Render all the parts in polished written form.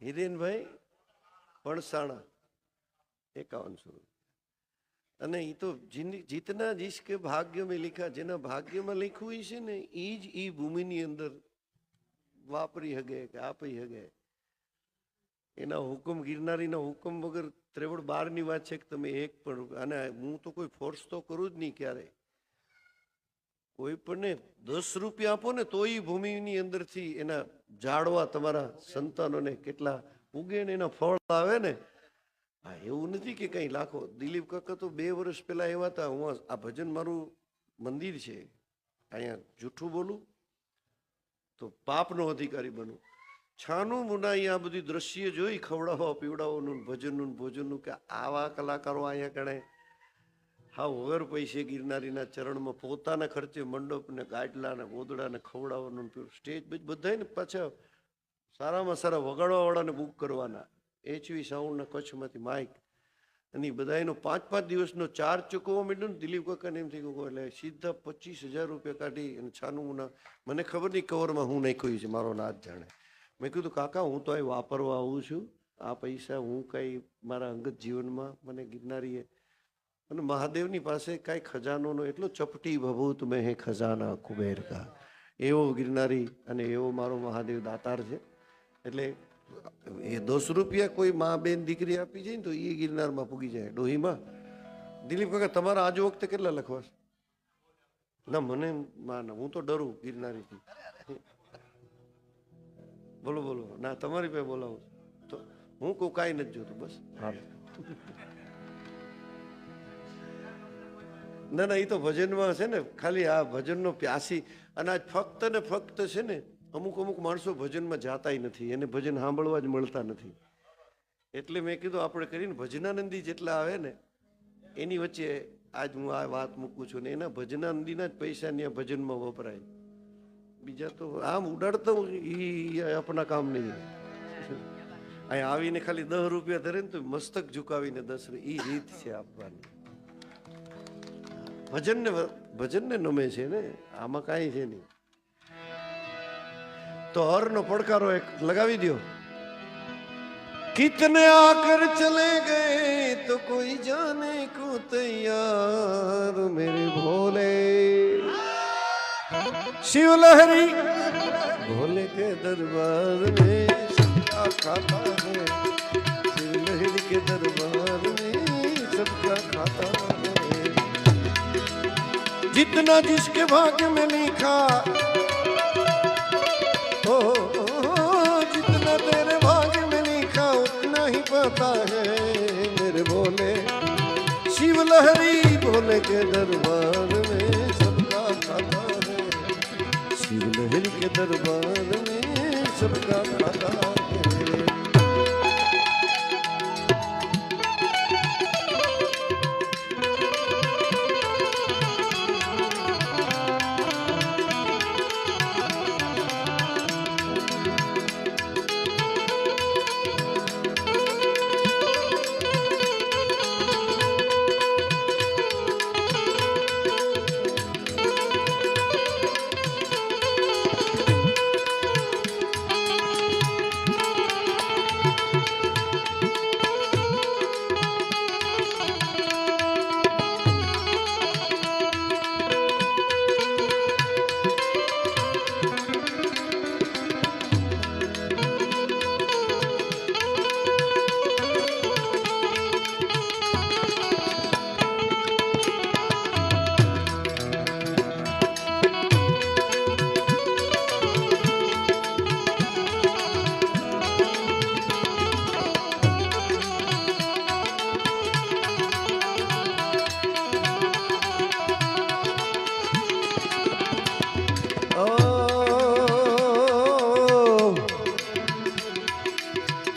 હિરેનભાઈ પણસાણા 5100 અને એ તો જીતના जिसके भाग्य में लिखा, જેના ભાગ્યમાં લખ્યું હોય છે ને એ જ એ ભૂમિની અંદર વાપરી હગે કે આપી હગે. એના હુકમ, ગિરનારીના હુકમ વગર ત્રેવડ બારની વાત છે કે તમે એક પણ, અને હું તો કોઈ ફોર્સ તો કરું જ નહીં ક્યારેય. કોઈ પણ 10 રૂપિયા આપો ને તો એ ભૂમિની અંદરથી એના ઝાડવા તમારા સંતાનોને કેટલા ઉગે ને એના ફળ આવે ને. હા, એવું નથી કે કંઈ લાખો. દિલીપ કાકા તો 2 વર્ષ પહેલા એવા હતા, હું આ ભજન મારું મંદિર છે, અહીંયા જૂઠું બોલું તો પાપનો અધિકારી બનું. છાનું મુનાઈ આ બધી દ્રશ્ય જોઈ ખવડાવવા પીવડાવવાનું ભજનનું ભોજનનું, કે આવા કલાકારો અહીંયા કણે હા વગર પૈસે ગિરનારીના ચરણમાં પોતાના ખર્ચે મંડપ ને ગાટલા ને ગોદડા ને ખવડાવવાનું, સ્ટેજ બધાને પાછા સારામાં સારા વગાડવાવાળાને બુક કરવાના, HV સાઉન્ડના કચ્છમાંથી માઇક, અને બધાનો 5-5 દિવસનો ચાર્જ ચૂકવવા માંડ્યો ને દિલીપ કાકાને એમ થઈ ગયું એટલે સીધા 25,000 રૂપિયા કાઢી અને છાનું ના, મને ખબર નહીં કવરમાં હું નાખ્યું છે, મારો નાથ જાણે. મેં કીધું કાકા હું તો અહીં વાપરવા આવું છું, આ પૈસા હું કાંઈ મારા અંગત જીવનમાં મને ગિરનારીએ, અને મહાદેવની પાસે કાંઈ ખજાનોનો એટલો ચપટી ભભૂત મેં હે ખજાના કુબેર કા, એવો ગિરનારી અને એવો મારો મહાદેવ દાતાર છે. એટલે એ 10 રૂપિયા કોઈ મા બેન દીકરી આપી જાય ને તો એ ગિરનારમાં પૂગી જાય ડોહીમાં. દિલીપ કાકા તમારા આજ વખતે કેટલા લખવાશ? ના મને ના, હું તો ડરું ગિરનારીથી. બોલો બોલો. ના તમારી પાસે બોલાવું તો હું કહું કાંઈ નથી જોતું, બસ હાલ. ના ના, એ તો ભજનમાં છે ને, ખાલી આ ભજનનો પ્યાસી. અને આજ ફક્ત ને ફક્ત છે ને અમુક માણસો ભજનમાં જાતાય નથી, એને ભજન સાંભળવા જ મળતા નથી. એટલે મેં કીધું આપણે કરીને ભજનાનંદી જેટલા આવે ને એની વચ્ચે આજ હું આ વાત મૂકું છું, ને એના ભજનાનંદીના જ પૈસા ત્યાં ભજનમાં વપરાય. બીજા તો આમ ઉડાડતો એ આપણા કામ નહીં. અહીંયા આવીને ખાલી 10 રૂપિયા ધરે ને તો મસ્તક ઝુકાવીને 10 રૂપિયા, એ રીત છે આપવાની. ભજનને નમે છે ને, આમાં કાંઈ છે નહીં. તો હરનો પડકારો એક લગાવી દો. कितने आकर चले गए तो कोई जाने को तैयार मेरे भोले शिव लहरी भोले के दरबार में सबका खाता है, शिव लहरी के दरबार में सबका खाता है. जितना जिसके भाग्य में लिखा हो, जितना तेरे भाग्य में लिखा उतना ही पता है मेरे भोले शिव लहरी भोले के दरबार में सबका खाता है, शिव लहरी के दरबार में सबका खाता है.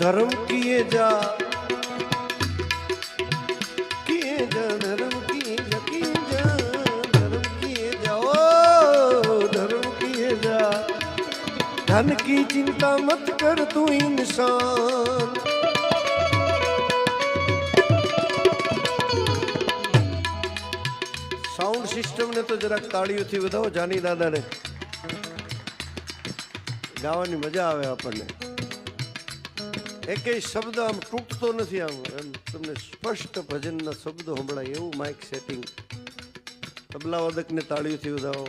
धर्म किए जा धर्म किए जा धर्म किए जा, ओ धर्म किए जा. धन की चिंता मत कर तू इंसान, साउंड सिस्टम ने तो जरा ताड़ीओथी વધાવો, જાની દાદાને ગાવાની મજા આવે આપણને. એકેય શબ્દ આમ તૂટતો નથી, આમ તમને સ્પષ્ટ ભજનના શબ્દો સંભળાય એવું માઇક સેટિંગ. તબલા વાદકને તાળીઓથી વધાવો.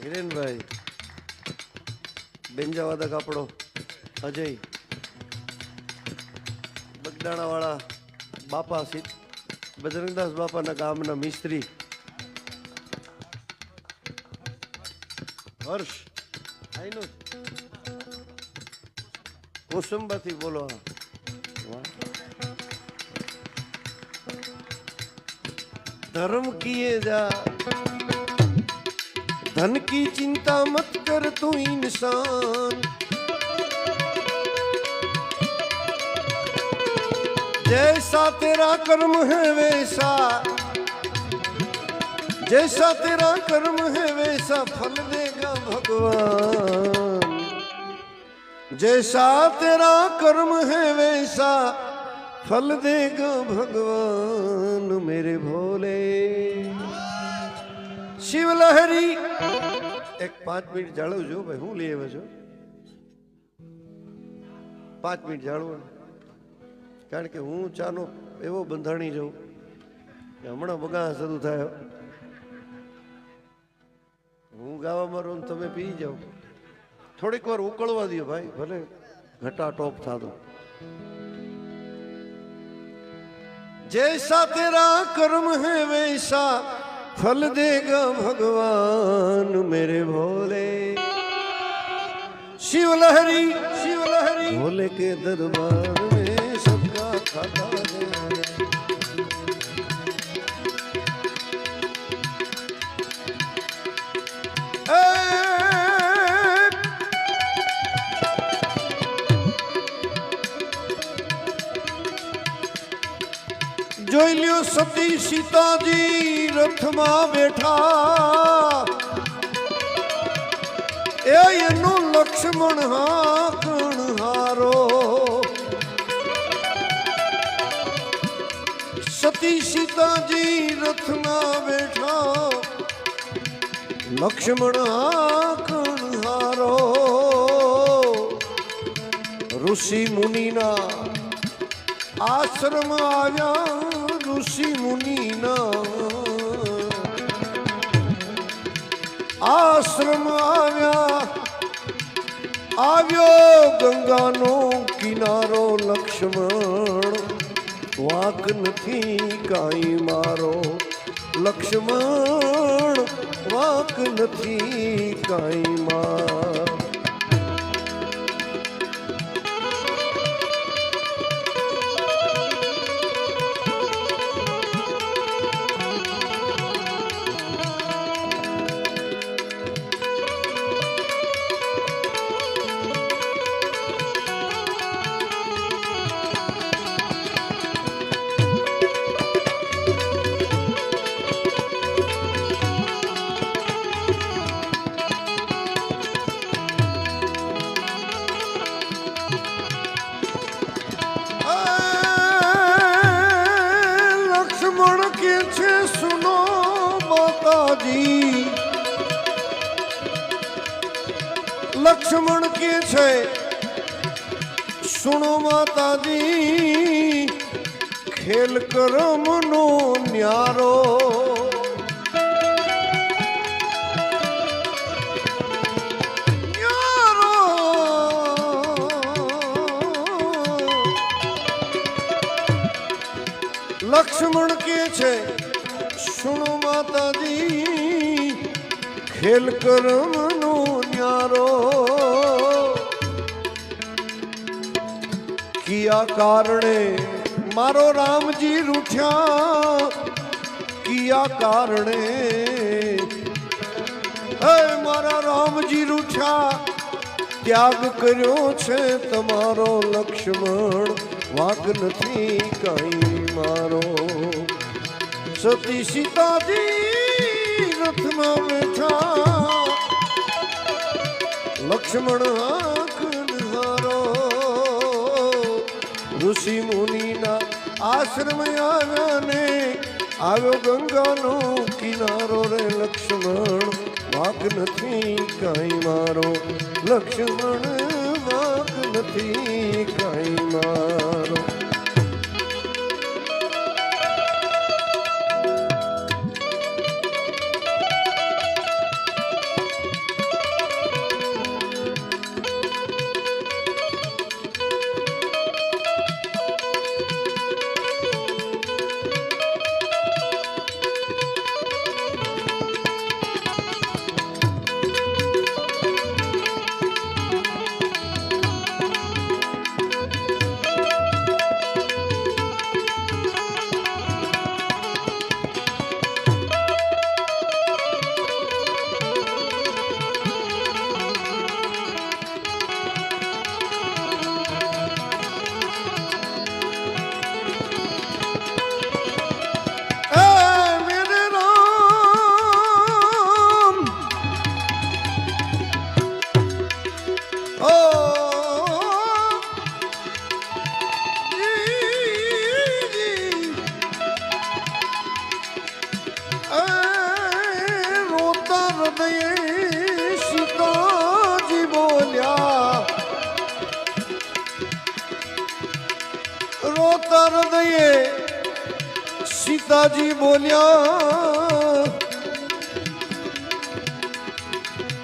હિરેનભાઈ, બેન્જા વાદક આપણો અજય, બગદાણા વાળા બાપા બજરંગદાસ બાપાના ગામના મિસ્ત્રી હર્ષ, આઈનો કોસંબાથી બોલો. धर्म किए जा, धन की चिंता मत कर तू इंसान, जैसा तेरा कर्म है वैसा, जैसा तेरा कर्म है वैसा फल देगा भगवान, जैसा तेरा कर्म है वैसा फल देगा भगवान मेरे भोले. शिव लहरी एक 5 मिनिट જાળવજો ભાઈ. હું લઈ આવ્યો છું 5 મિનિટ જાળવો, કારણ કે હું ચાનો એવો બંધાણી જાઉં કે હમણાં બગા શરૂ થાય. હું ગાવામાં રહું તમે પી જાઓ. થોડીક વાર ઉકળવા દો ભાઈ, ભલે ઘટા ટોપ થતો. जैसा तेरा कर्म है वैसा फल देगा भगवान मेरे भोले. शिव लहरी भोले के दरबार में सबका खाता है. જોઈ લ્યો સતી સીતાજી રથમાં બેઠા, એનો લક્ષ્મણ હાકણ હારો. સતી સીતાજી રથમાં બેઠા, લક્ષ્મણ હાકણ હારો. ઋષિ મુનિના આશ્રમ આવ્યા, ऋषि मुनिना आश्रम આવ્યો ગંગાનો કિનારો. લક્ષ્મણ વાંક નથી કાંઈ મારો, લક્ષ્મણ વાંક નથી કાંઈ મારો. लक्ष्मण के छे सुनो माताजी, खेल करम नो न्यारो. लक्ष्मण के छे सुनो माताजी, खेल करम नो न्यारो. किया कारणे मारो राम जी रूठ्या, किया कारणे मारा राम जी रूठ्या. त्याग कर्यो छे तमारो लक्ष्मण, वाक नथी काई मारो. सती सीताजी रथ में बैठा, लक्ष्मण आंखन हारो. ऋषि मुनिना आश्रम આવ્યા ને આવ્યો ગંગાનો કિનારો. રે લક્ષ્મણ વાક નથી કાંઈ મારો, લક્ષ્મણ વાક નથી કાંઈ મારો. સીતાજી બોલ્યા, રોતા હૃદયે સીતાજી બોલ્યા,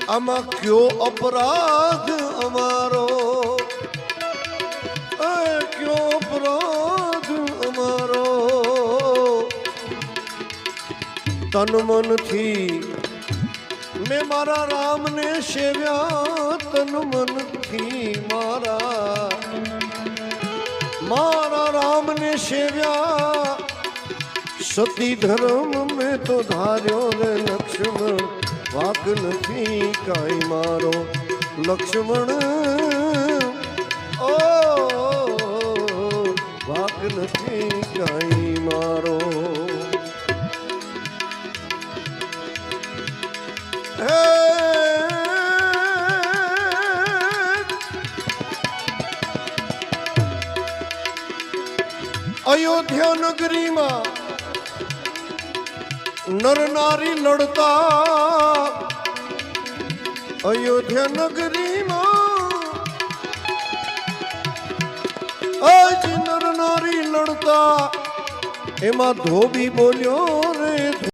આમાં કયો અપરાધ અમારો, કયો અપરાધ અમારો. તન મનથી મેં મારા રામને સેવ્યા, તન મનથી મારા રામને સેવ્યા. સતી ધર્મ મેં તો ધાર્યો રે લક્ષ્મણ, વાક નથી કાંઈ મારો. લક્ષ્મણ ઓ વાક નથી કાંઈ મારો. અયોધ્યા નગરીમાં નર નારી લડતા, અયોધ્યા નગરીમાં આજ નર નારી લડતા, એમાં ધોબી બોલ્યો રે